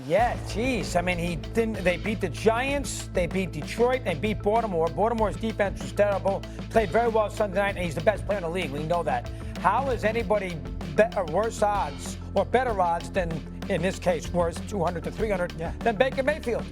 Yeah, geez. I mean, they beat the Giants, they beat Detroit, they beat Baltimore. Baltimore's defense was terrible. Played very well Sunday night, and he's the best player in the league. We know that. How is anybody worse odds or better odds than, in this case, worse 200 to 300 than Baker Mayfield?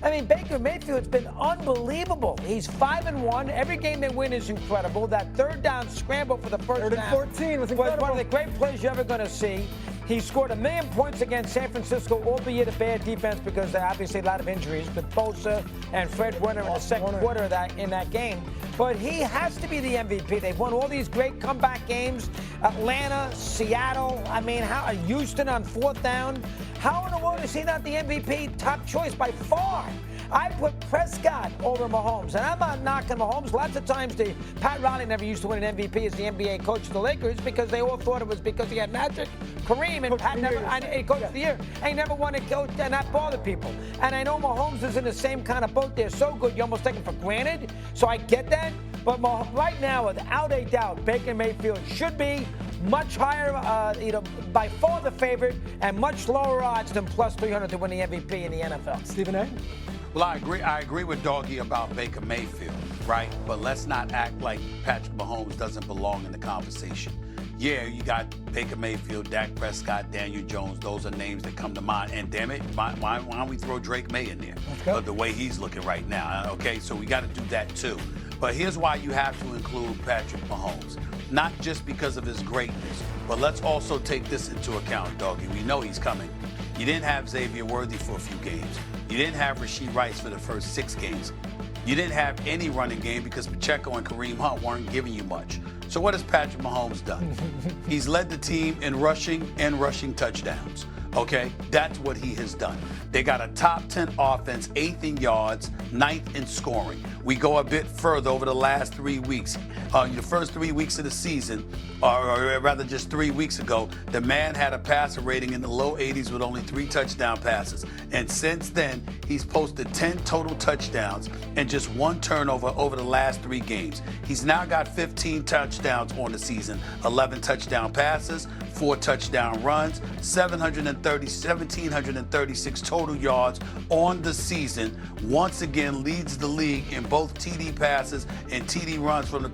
I mean, Baker Mayfield's been unbelievable. He's 5-1. Every game they win is incredible. That third down scramble for the first down 14 was incredible. One of the great plays you're ever going to see. He scored 1 million points against San Francisco, albeit a bad defense because there are obviously a lot of injuries with Bosa and Fred Warner in the second quarter of that game. But he has to be the MVP. They've won all these great comeback games. Atlanta, Seattle, Houston on fourth down. How in the world is he not the MVP? Top choice by far. I put Prescott over Mahomes, and I'm not knocking Mahomes. Lots of times, Pat Riley never used to win an MVP as the NBA coach of the Lakers because they all thought it was because he had Magic, Kareem, and Pat never, coach of the year. And he never won a coach, and that bothered people. And I know Mahomes is in the same kind of boat. They're so good, you almost take him for granted. So I get that. But right now, without a doubt, Baker Mayfield should be much higher, by far the favorite, and much lower odds than plus 300 to win the MVP in the NFL. Stephen A? Well, I agree with Doggy about Baker Mayfield, right? But let's not act like Patrick Mahomes doesn't belong in the conversation. Yeah, you got Baker Mayfield, Dak Prescott, Daniel Jones. Those are names that come to mind. And damn it, why don't we throw Drake May in there? The way he's looking right now. Okay, so we got to do that too. But here's why you have to include Patrick Mahomes. Not just because of his greatness, but let's also take this into account, Doggy. We know he's coming. You didn't have Xavier Worthy for a few games. You didn't have Rashee Rice for the first 6 games. You didn't have any running game because Pacheco and Kareem Hunt weren't giving you much. So what has Patrick Mahomes done? He's led the team in rushing and rushing touchdowns. Okay, that's what he has done. They got a top 10 offense, 8th in yards, 9th in scoring. We go a bit further over the last 3 weeks. The first 3 weeks of the season, or rather just 3 weeks ago, the man had a passer rating in the low 80s with only 3 touchdown passes. And since then, he's posted 10 total touchdowns and just 1 turnover over the last 3 games. He's now got 15 touchdowns on the season, 11 touchdown passes, 4 touchdown runs, 1,736 total yards on the season. Once again, leads the league in both TD passes and TD runs from the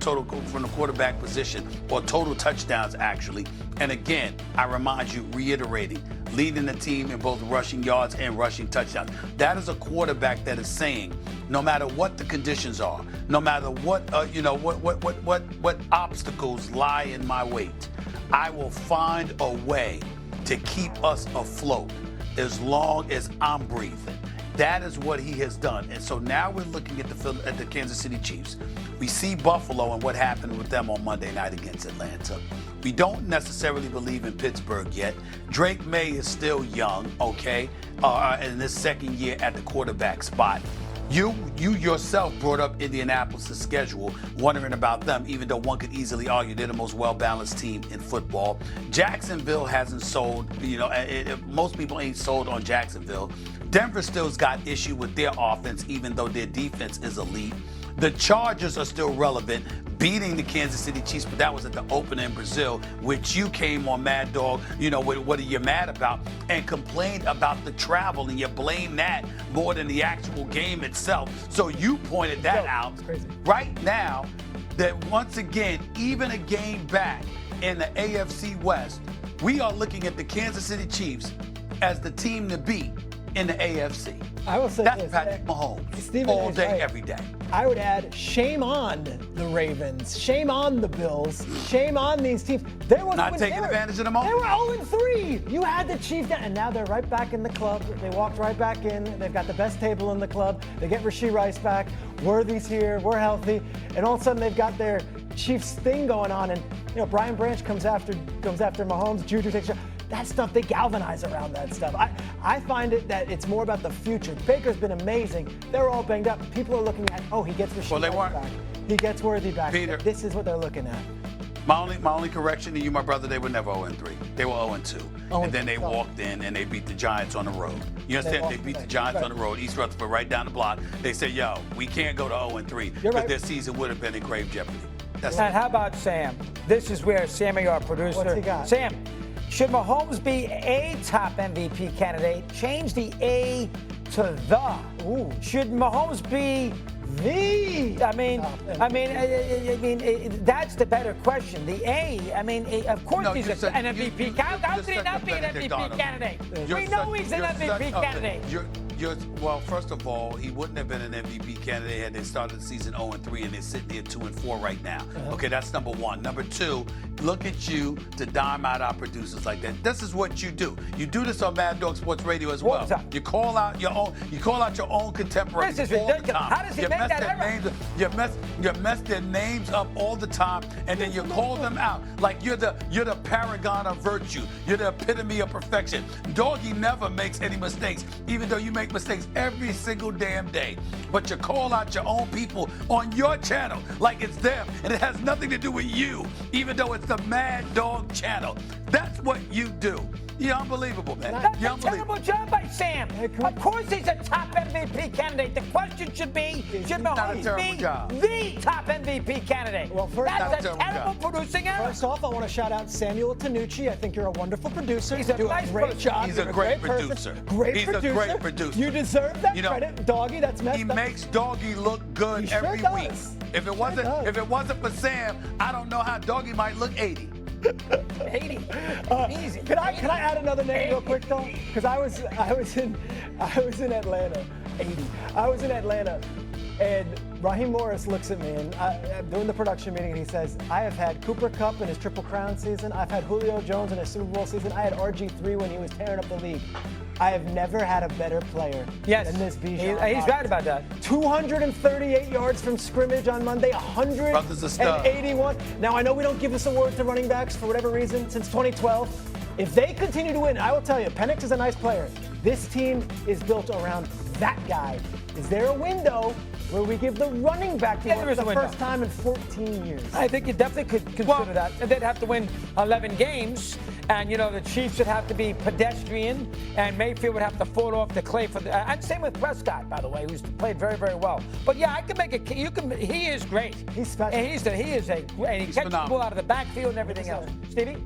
quarterback position, or total touchdowns actually. And again, I remind you, reiterating, leading the team in both rushing yards and rushing touchdowns. That is a quarterback that is saying, no matter what the conditions are, no matter what what obstacles lie in my wait, I will find a way to keep us afloat as long as I'm breathing. That is what he has done. And so now we're looking at the Kansas City Chiefs. We see Buffalo and what happened with them on Monday night against Atlanta. We don't necessarily believe in Pittsburgh yet. Drake May is still young, okay, in his second year at the quarterback spot. You yourself brought up Indianapolis' schedule, wondering about them, even though one could easily argue they're the most well-balanced team in football. Jacksonville hasn't sold, most people ain't sold on Jacksonville. Denver still's got issue with their offense, even though their defense is elite. The Chargers are still relevant, beating the Kansas City Chiefs, but that was at the opener in Brazil, which you came on Mad Dog, what are you mad about, and complained about the travel, and you blame that more than the actual game itself. So you pointed that out. Right now, that once again, even a game back in the AFC West, we are looking at the Kansas City Chiefs as the team to beat in the AFC. I will say that's this, Patrick Mahomes, Stephen all day, right. every day. I would add, shame on the Ravens, shame on the Bills, shame on these teams. Not taking advantage of the moment. They were 0-3. You had the Chiefs down, and now they're right back in the club. They walked right back in. They've got the best table in the club. They get Rashee Rice back. Worthy's here. We're healthy. And all of a sudden, they've got their Chiefs thing going on. And Brian Branch comes after Mahomes. Juju takes a shot. That stuff, they galvanize around that stuff. I find it that it's more about the future. Baker's been amazing. They're all banged up. People are looking at, he gets Rashee Rice back. He gets Worthy back. Peter, this is what they're looking at. My only correction to you, my brother, they were never 0-3. They were 0-2. And then they walked in and they beat the Giants on the road. You understand? They beat the Giants on the road. East Rutherford right down the block. They said, we can't go to 0-3 because their season would have been in grave jeopardy. And how about Sam? This is where Sammy, our producer. What's he got? Sam, Should Mahomes be a top MVP candidate? Change the A to the. Ooh. Should Mahomes be the? I mean, that's the better question. The A. I mean, of course he's an MVP. How could he not be an MVP candidate? We know he's an MVP candidate. Well, first of all, he wouldn't have been an MVP candidate had they started the season 0-3 and they're sitting here 2-4 right now. Okay, that's number one. Number two, look at you to dime out our producers like that. This is what you do. You do this on Mad Dog Sports Radio as well. You call out your own. You call out your own contemporaries. This is ridiculous. How does he make that error? You mess their names up all the time, and then you call them out like you're the paragon of virtue. You're the epitome of perfection. Doggy never makes any mistakes, even though you make mistakes every single damn day. But you call out your own people on your channel like it's them, and it has nothing to do with you, even though it's the Mad Dog channel. That's what you do. You're unbelievable, man. That's a terrible job by Sam. Of course he's a top MVP candidate. The question should be, should Mahomes be the top MVP candidate? Well, first, that's a terrible producing error. First off, I want to shout out Samuel Tanucci. I think you're a wonderful producer. He's a nice great job. He's a great producer. He's a great producer. You deserve that credit, Doggy. That's messed up. He makes Doggy look good every week. If it wasn't for Sam, I don't know how Doggy might look 80. 80. Easy. Can I add another name real quick though? Because I was in Atlanta. 80. I was in Atlanta, and Raheem Morris looks at me, and I'm doing the production meeting, and he says, "I have had Cooper Kupp in his Triple Crown season. I've had Julio Jones in his Super Bowl season. I had RG3 when he was tearing up the league. I have never had a better player than this Bijan. He's right about that. 238 yards from scrimmage on Monday, 181. Now, I know we don't give this award to running backs for whatever reason since 2012. If they continue to win, I will tell you, Penix is a nice player. This team is built around that guy. Is there a window where we give the running back the award for the first time in 14 years? I think you definitely could consider that. And they'd have to win 11 games. And, the Chiefs would have to be pedestrian. And Mayfield would have to fall off the clay for the. And same with Prescott, by the way, who's played very, very well. But, yeah, I can make it. He is great. He's special. And he catches the ball out of the backfield and everything else. Stevie?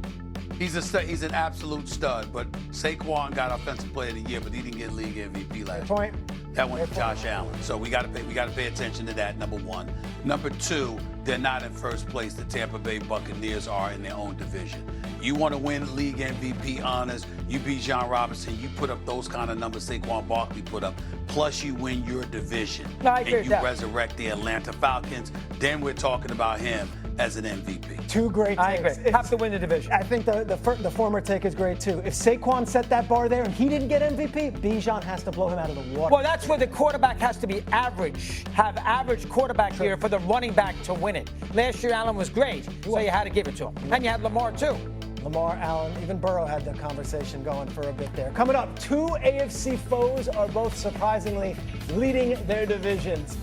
He's an absolute stud, but Saquon got Offensive Player of the Year, but he didn't get League MVP last year. That went to Josh Allen. So we got to pay attention to that. Number one. Number two, they're not in first place. The Tampa Bay Buccaneers are in their own division. You want to win League MVP honors? You beat John Robinson. You put up those kind of numbers Saquon Barkley put up. Plus, you win your division. No, I agree and you resurrect the Atlanta Falcons. Then we're talking about him as an MVP. Two great takes. I agree. Have to win the division. I think the former take is great too. If Saquon set that bar there and he didn't get MVP, Bijan has to blow him out of the water. Well, that's where the quarterback has to be average. Have average quarterback here for the running back to win it. Last year, Allen was great, so you had to give it to him. And you had Lamar too. Lamar, Allen, even Burrow had the conversation going for a bit there. Coming up, two AFC foes are both surprisingly leading their divisions.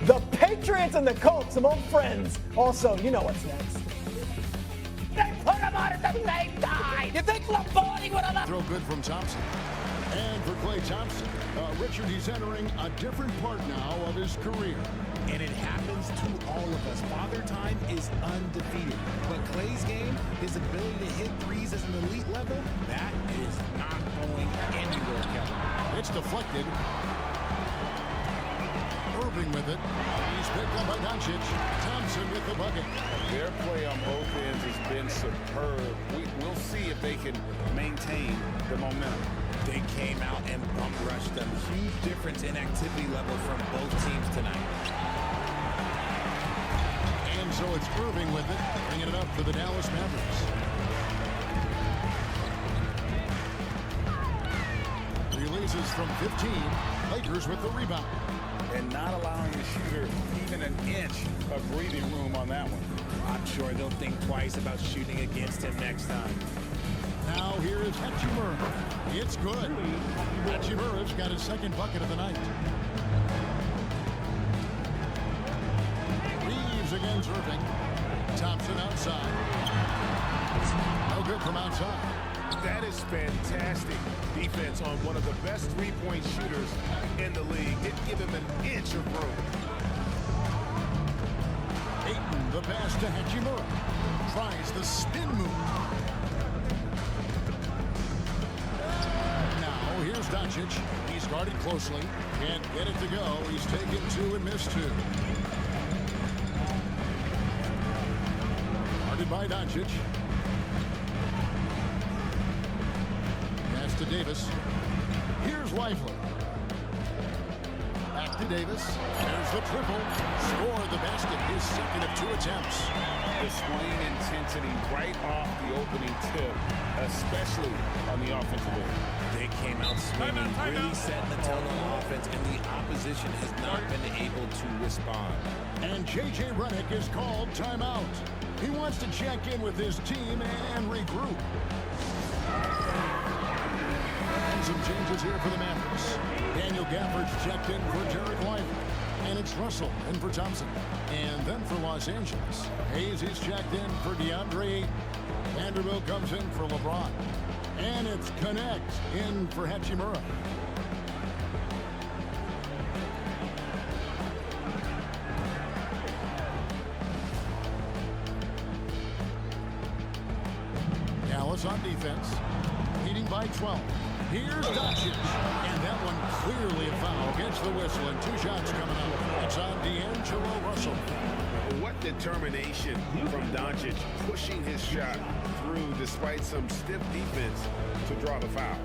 The Patriots and the Colts, some old friends. Also, you know what's next. They put them on at the same time. You think Lombardi would have... Throw good from Thompson. And for Klay Thompson, Richard, he's entering a different part now of his career. And it happens to all of us. Father Time is undefeated. But Klay's game, his ability to hit threes at an elite level, that is not going anywhere, Kevin. It's deflected. Irving with it. He's picked up by Doncic. Thompson with the bucket. Their play on both ends has been superb. We'll see if they can maintain the momentum. They came out and bum rushed them. Huge difference in activity level from both teams tonight. And so it's Irving with it, bringing it up for the Dallas Mavericks. Releases from 15. Lakers with the rebound. And not allowing the shooter even an inch of breathing room on that one. I'm sure they'll think twice about shooting against him next time. Now here is Hachimura. It's good. Hachimura's got his second bucket of the night. Reeves against Irving. Thompson outside. No good from outside. That is fantastic defense on one of the best three-point shooters in the league. Didn't give him an inch of room. Ayton, the pass to Hachimura. Tries the spin move. Doncic. He's guarded closely. Can't get it to go. He's taken 2 and missed 2. Guarded by Doncic. Pass to Davis. Here's Lively. Back to Davis. There's the triple. Scored the basket. His second of 2 attempts. Displaying intensity right off the opening tip, especially on the offensive end. They came out swinging, really setting the tone on offense, and the opposition has not been able to respond. And J.J. Redick is called timeout. He wants to check in with his team and regroup. And some changes here for the Mavericks. Daniel Gafford's checked in for Derek Lively. And it's Russell in for Thompson. And then for Los Angeles, Hayes is checked in for DeAndre. Vanderbilt comes in for LeBron. And it's Connect in for Hachimura. Dallas on defense, leading by 12. Here's Doncic, and that one clearly a foul. Gets the whistle, and 2 shots coming up. It's on D'Angelo Russell. What determination from Doncic, pushing his shot through despite some stiff defense to draw the foul.